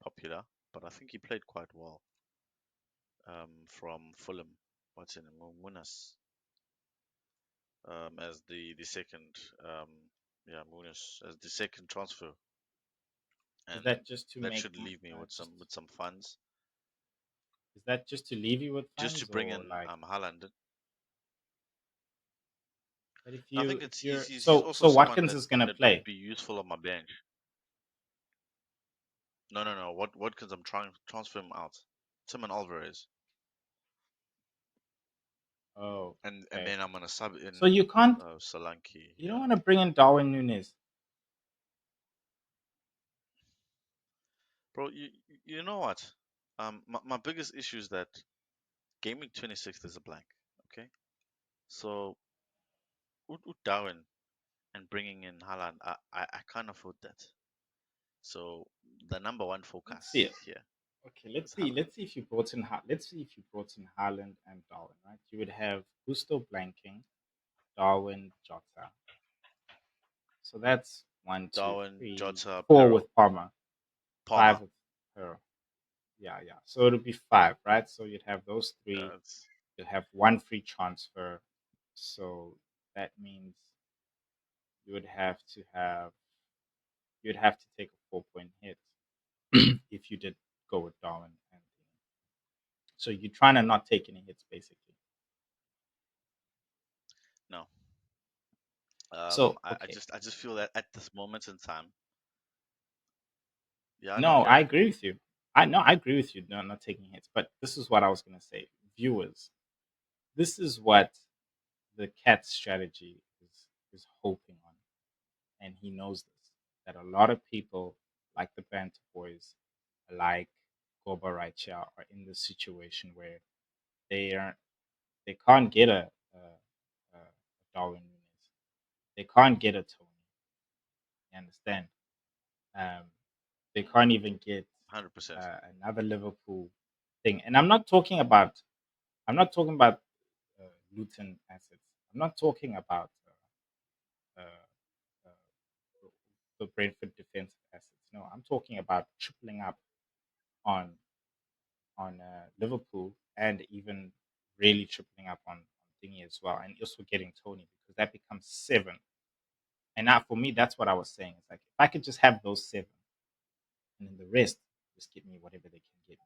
popular, but I think he played quite well. From Fulham, what's in Munas, as the second, um, yeah, Munas as the second transfer, Is and that just to that make should leave me with just some funds is that just to leave you with just to funds bring or in like? Haaland. But if I you think if it's you're he's also so someone Watkins that is gonna that would play. be useful on my bench. No, no, no. What? Because I'm trying to transfer him out. Timon Alvarez, Oh, and okay. then I'm gonna sub So in you can't. Solanke. You don't Yeah, want to bring in Darwin Nunes. bro. You know what? My biggest issue is that Gaming 26 is a blank. Okay, so Darwin and bringing in Haaland, I can't afford that. So the number one Let's see focus it. here Okay, let's is see. Haaland. Let's see if you brought in. Let's see if you brought in Haaland and Darwin. Right, you would have Gusto blanking, Darwin, Jota. So that's one, two, Darwin, three, Jota, four Pero, with Palmer, five Palmer. with her. Yeah, yeah. So it'll be five, right? So you'd have those three. Yeah, it's You'll have one free transfer. So that means you would have to have you'd have to take a 4 point hit if you did go with Darwin. And so you're trying to not take any hits, basically. no. So I okay, just feel that at this moment in time, yeah, no, no, I carry. agree with you. I know I agree with you. Not taking hits, but this is what I was gonna say, viewers. This is what the cat strategy is hoping on, and he knows this, that a lot of people like the Banter Boys, like Goba Raicha, are in this situation where they are they can't get a Darwin Nunes, they can't get a Tony. You understand? Um, they can't even get 100%. another Liverpool thing. And I'm not talking about Luton assets. I'm not talking about uh, the Brentford defensive assets. No, I'm talking about tripling up on Liverpool and even really tripling up on Thingy as well, and also getting Tony because that becomes seven. And now for me, that's what I was saying. It's like if I could just have those seven, and then the rest just get me whatever they can get me.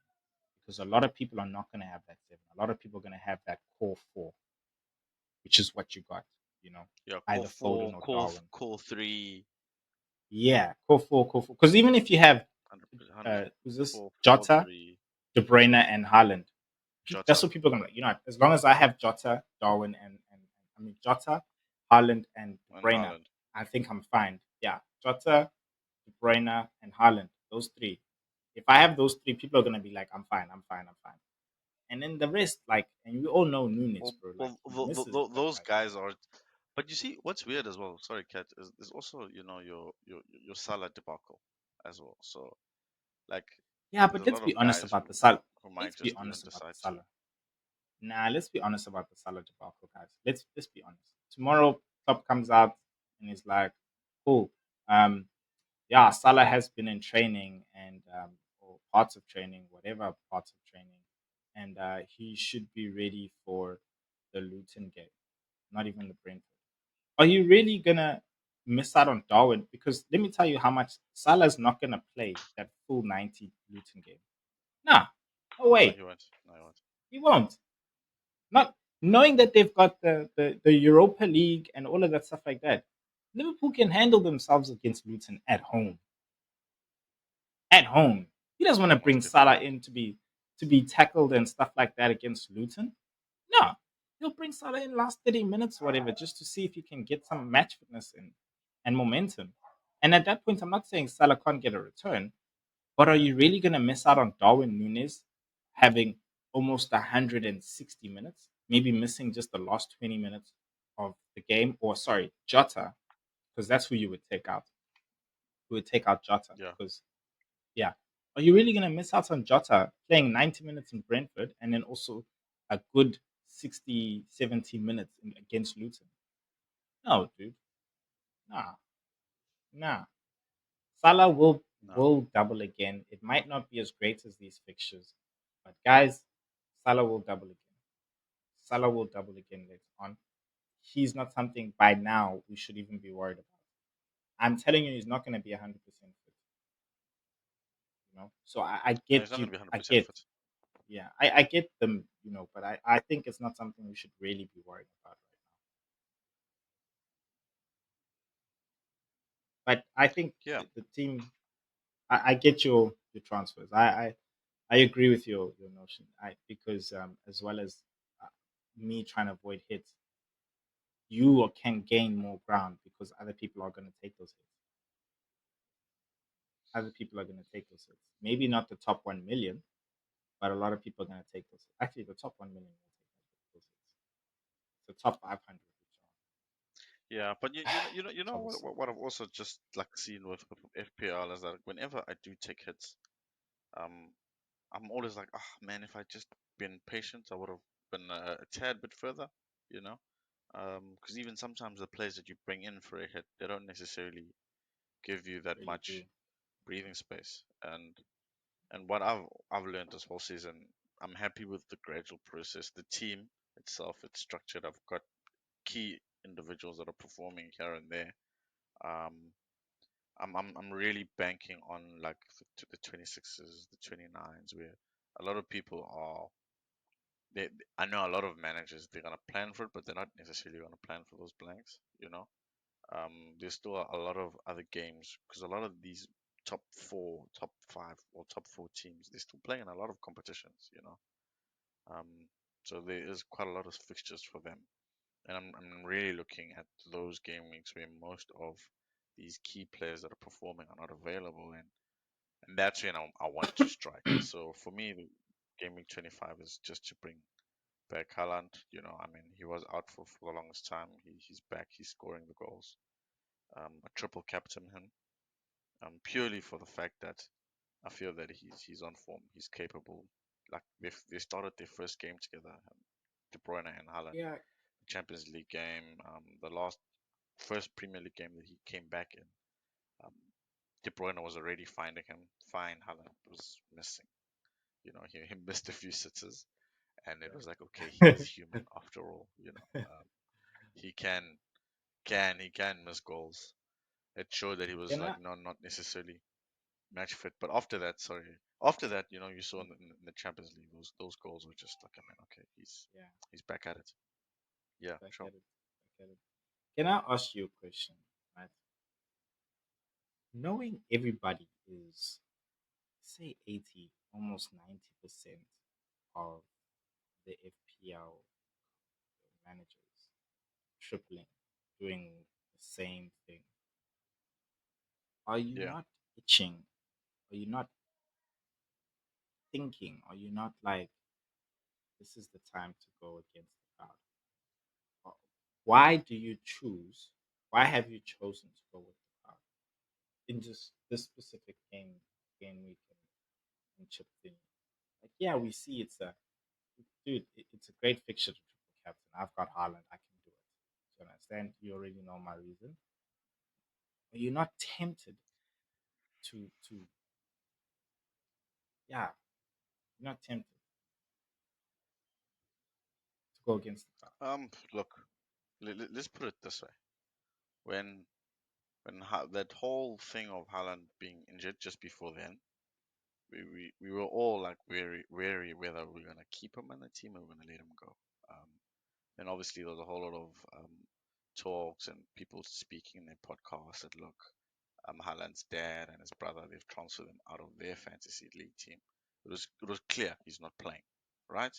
Because a lot of people are not going to have that seven. A lot of people are going to have that core four, which is what you got. You know, Yeah, core either Foden four, or Darwin. core three, Yeah, core four. Because even if you have 100, who's this core four Jota, three, De Bruyne, and Haaland, that's Jota what people are gonna like. As long as I have Jota, Darwin, and I mean Jota, Haaland, and De and Bruyne, Haaland. I think I'm fine. Yeah, Jota, De Bruyne, and Haaland, those three. If I have those three, people are gonna be like, I'm fine, I'm fine, I'm fine. And then the rest, like, and we all know Nunes, Well, bro. Like well, he misses, but those like, guys are. But you see, what's weird as well. Sorry, Kat. Is also your Salah debacle as well. So like, yeah. there's But a let's lot be of honest guys about the Salah. who might Let's be just even honest about the decide to. Salah. Nah, let's be honest about the Salah debacle, guys. Let's be honest. Tomorrow, Klopp comes out and he's like, "Cool, yeah, Salah has been in training and or parts of training, whatever parts of training, and he should be ready for the Luton game, not even the Brentford." Are you really gonna miss out on Darwin? Because let me tell you how much Salah's not gonna play that full 90 Luton game. Nah, no No, way. he won't. No, he won't. He won't. Not knowing that they've got the Europa League and all of that stuff like that. Liverpool can handle themselves against Luton at home. At home. He doesn't want Yeah, to bring most Salah definitely. in to be tackled and stuff like that against Luton. No. He'll bring Salah in last 30 minutes or whatever just to see if he can get some match fitness in and momentum. And at that point, I'm not saying Salah can't get a return, but are you really going to miss out on Darwin Nunes having almost 160 minutes, maybe missing just the last 20 minutes of the game? Or, sorry, Jota, because that's who you would take out. You would take out Jota Yeah, because, yeah. Are you really going to miss out on Jota playing 90 minutes in Brentford and then also a good 60, 70 minutes against Luton? No, dude. Nah, nah. Salah no. will double again. It might not be as great as these fixtures, but guys, Salah will double again. Salah will double again later on. He's not something by now we should even be worried about. I'm telling you, he's not going to be 100% fit. You know, so I No, he's get not going you. to be I 100% get, fit. yeah, I get them. You know, but I think it's not something we should really be worried about right now. But I think Yeah, the team. I get your transfers. I agree with your notion. I because as well as uh, me trying to avoid hits, you can gain more ground because other people are going to take those hits. Other people are going to take those hits. Maybe not the top 1 million, but a lot of people are going to take those. Actually, the top 1 million will take those hits. The top 500, yeah. But which I will see. what I've also just like seen with FPL is that whenever I do take hits, um, I'm always like, oh man, if I just been patient, I would have been a tad bit further, you know. Because even sometimes the players that you bring in for a hit, they don't necessarily give you that Really do. much breathing space. And what I've learned this whole season, I'm happy with the gradual process. The team itself, it's structured. I've got key individuals that are performing here and there. Um, I'm really banking on like the 26s, the 29s, where a lot of people are. I know a lot of managers they're gonna plan for it, but they're not necessarily gonna plan for those blanks. You know, there's still a lot of other games because a lot of these top four, top five, or top four teams they're still playing in a lot of competitions. You know, um, so there is quite a lot of fixtures for them, and I'm really looking at those game weeks where most of these key players that are performing are not available, and that's when I want to strike. So for me, the game week 25 is just to bring back Haaland. You know, I mean, he was out for the longest time. He's back. He's scoring the goals. I triple captain him purely for the fact that I feel that he's on form. He's capable. Like they started their first game together, De Bruyne and Haaland, Yeah, the Champions League game, the last first Premier League game that he came back in. Um, De Bruyne was already finding him fine. Haaland was missing. You know, he missed a few sitters, and it was like, okay, he is right. human after all. You know, he he can miss goals. It showed that he was Can like I? not necessarily match fit. But after that, sorry, after that, you know, you saw in the Champions League those goals were just like, I mean, okay, Yeah, he's back at it. Yeah, I sure. get it. I get it. Can I ask you a question? Right, knowing everybody is say 80, almost 90% of the FPL managers tripling, doing the same thing. Are you Yeah. not itching? Are you not thinking? Are you not like, this is the time to go against the crowd? Or why do you choose? Why have you chosen to go with the crowd in just this specific game week and chip thing? Like, yeah, we see it's a dude. It's a great fixture to triple captain. I've got Haaland. I can do it. Do you understand? You already know my reason. Are you not tempted to yeah? You're not tempted to go against the crowd. Look, let's put it this way: when that whole thing of Haaland being injured just before then, we were all like wary whether we're gonna keep him on the team or we're gonna let him go. Um, and obviously there was a whole lot of talks and people speaking in their podcasts that look, Haaland's dad and his brother, they've transferred him out of their fantasy league team. It was clear he's not playing, right?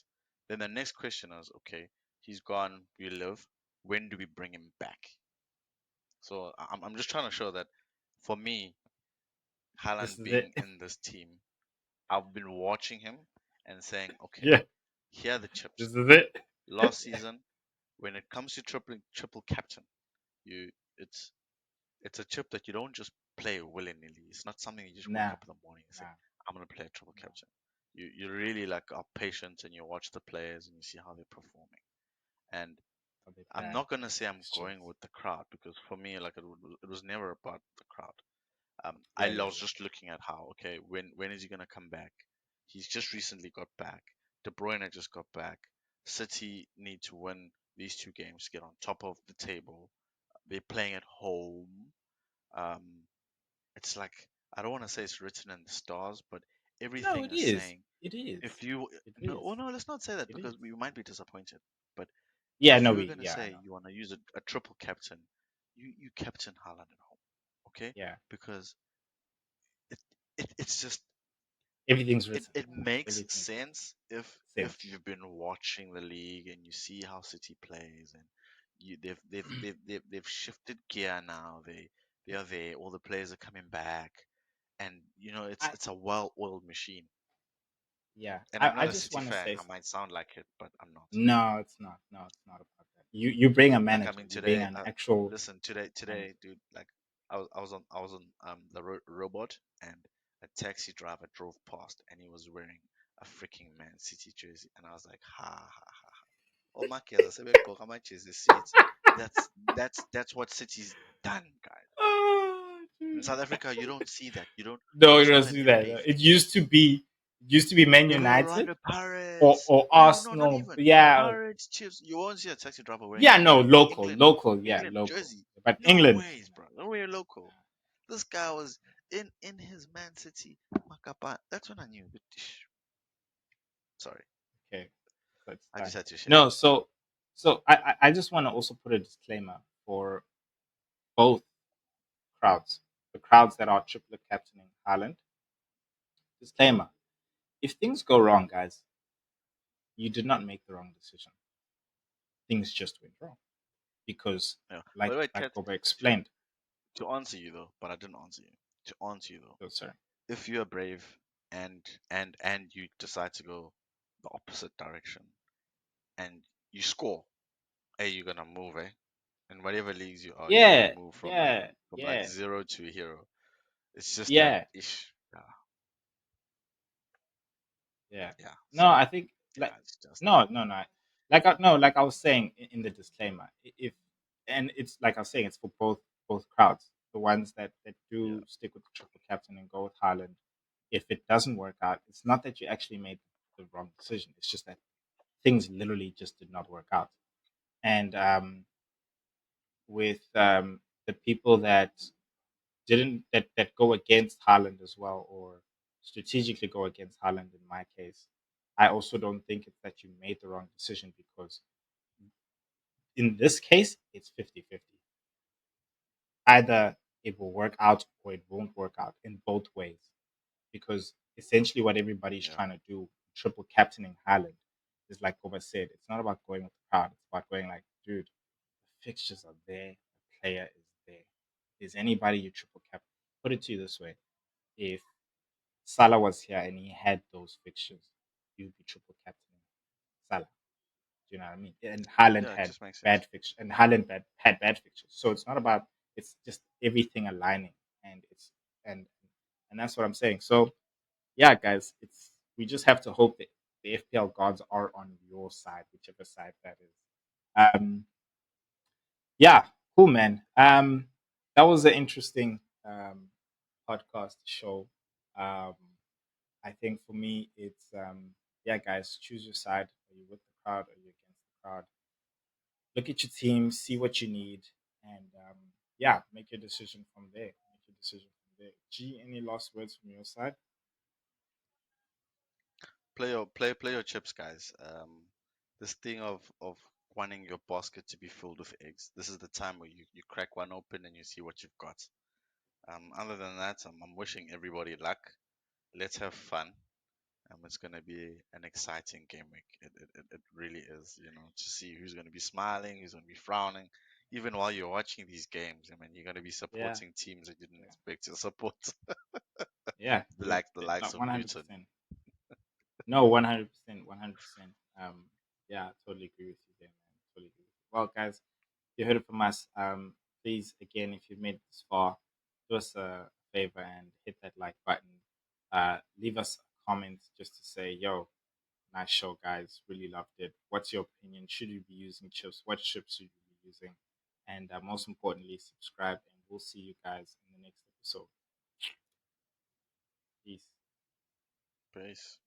Then the next question is, okay, he's gone, we live. When do we bring him back? So I'm just trying to show that for me, This Haaland is it. being in this team, I've been watching him and saying, okay, Yeah, here are the chips. this is it. Last season, when it comes to triple captain, you it's it's a chip that you don't just play willy nilly. It's not something you just wake Nah, up in the morning and say, nah, I'm gonna play a triple nah. captain. You really like are patient and you watch the players and you see how they're performing. And So they I'm plan not gonna the say I'm going fixtures. with the crowd because for me, like it was never about the crowd. I Yeah, yeah, was yeah. just looking at how, okay, when is he gonna come back? He's just recently got back. De Bruyne just got back. City need to win these two games to get on top of the table. They're playing at home. Um, it's like I don't want to say it's written in the stars, but No, everything it is is. saying It is. if you It no, is. well, no, let's not say that It because is. we might be disappointed. But Yeah, if no, you were we. gonna Yeah, I say know. you want to use a triple captain, you captain Haaland at home, okay? Yeah, Because it, it's just everything's it, written. it makes Everything's written. sense if Sense. you've been watching the league and you see how City plays and they've shifted gear now. They are there. All the players are coming back, and I it's a well-oiled machine. yeah. And I'm I not a just City want to fan. say I might sound like it, but I'm not. no. It's not. No, it's not about that. You bring a Like I manager. mean, You bring today, an actual listen, manager. dude. Like I was on the robot, and a taxi driver drove past, and he was wearing a freaking Man City jersey, and I was like, ha ha ha. Oh my God, how much is the seats? That's that's what City's done, guys. Oh, In dude. South Africa, you don't see that. You don't. No, you It's don't not an see that. everyday No. thing. It used to be Man The United Orlando Pirates. or No, no, not Arsenal. even. Yeah, Pirates, Chiefs. You won't see a taxi driver wearing yeah. No, England, local. Yeah, England local. jersey. But No England. ways, bro. No way local. This guy was in his Man City Macapa. That's when I knew. Sorry, Okay, so it's I done. just had to share No, that. so I just want to also put a disclaimer for both crowds. The crowds that are triplet captaining Haaland. Disclaimer: if things go wrong, guys, you did not make the wrong decision. Things just went wrong because, Yeah. By like the way, like Ted, Boba to explained. to answer you though, but I didn't answer you. To answer you though, Oh, sorry. if you are brave and and you decide to go the opposite direction and you score, hey, you're gonna move, eh? In whatever leagues you are, you're gonna Yeah, move yeah, from like yeah, zero to a hero. It's just that yeah, ish. Yeah, yeah. yeah. No, So I think yeah, like it's just no. Like I was saying in the disclaimer, if and it's like I was saying, it's for both crowds. The ones that yeah, do stick with the triple captain and go with Haaland. If it doesn't work out, it's not that you actually made the wrong decision. It's just that things literally just did not work out. And with the people that that go against Haaland as well, or strategically go against Haaland in my case, I also don't think it's that you made the wrong decision because in this case, it's 50-50. Either it will work out or it won't work out in both ways. Because essentially what everybody's yeah, trying to do, triple captaining Haaland, is like Koba said, it's not about going with the crowd. It's about going like, dude, the fixtures are there, the player is there. Is anybody you triple cap? Put it to you this way: if Salah was here and he had those fixtures, you'd be triple captaining Salah. Do you know what I mean? And Haaland yeah. It had just makes sense. bad fixtures, and Haaland had bad fixtures. So it's not about, it's just everything aligning, and and and that's what I'm saying. So yeah, guys, it's we just have to hope that the FPL gods are on your side, whichever side that is. Yeah, cool, man. That was an interesting podcast show. Um, I think for me, it's yeah, guys, choose your side. Are you with the crowd? Are you against the crowd? Look at your team, see what you need, and yeah, make your decision from there. Make your decision from there. G, any last words from your side? play your chips, guys. This thing of wanting your basket to be filled with eggs. This is the time where you crack one open and you see what you've got. Other than that, I'm wishing everybody luck. Let's have fun. It's going to be an exciting game week. It really is, to see who's going to be smiling, who's going to be frowning. Even while you're watching these games, I mean, you're going to be Yeah, supporting teams that you didn't yeah, expect to support, yeah. the likes of One hundred Luton. percent. No, 100%, 100%. Yeah, I totally agree with you there, man. Totally agree with you. Well, guys, you heard it from us. Please, again, if you've made it this far, do us a favor and hit that like button. Leave us a comment just to say, yo, nice show, guys. Really loved it. What's your opinion? Should you be using chips? What chips should you be using? And most importantly, subscribe. And we'll see you guys in the next episode. Peace. Peace.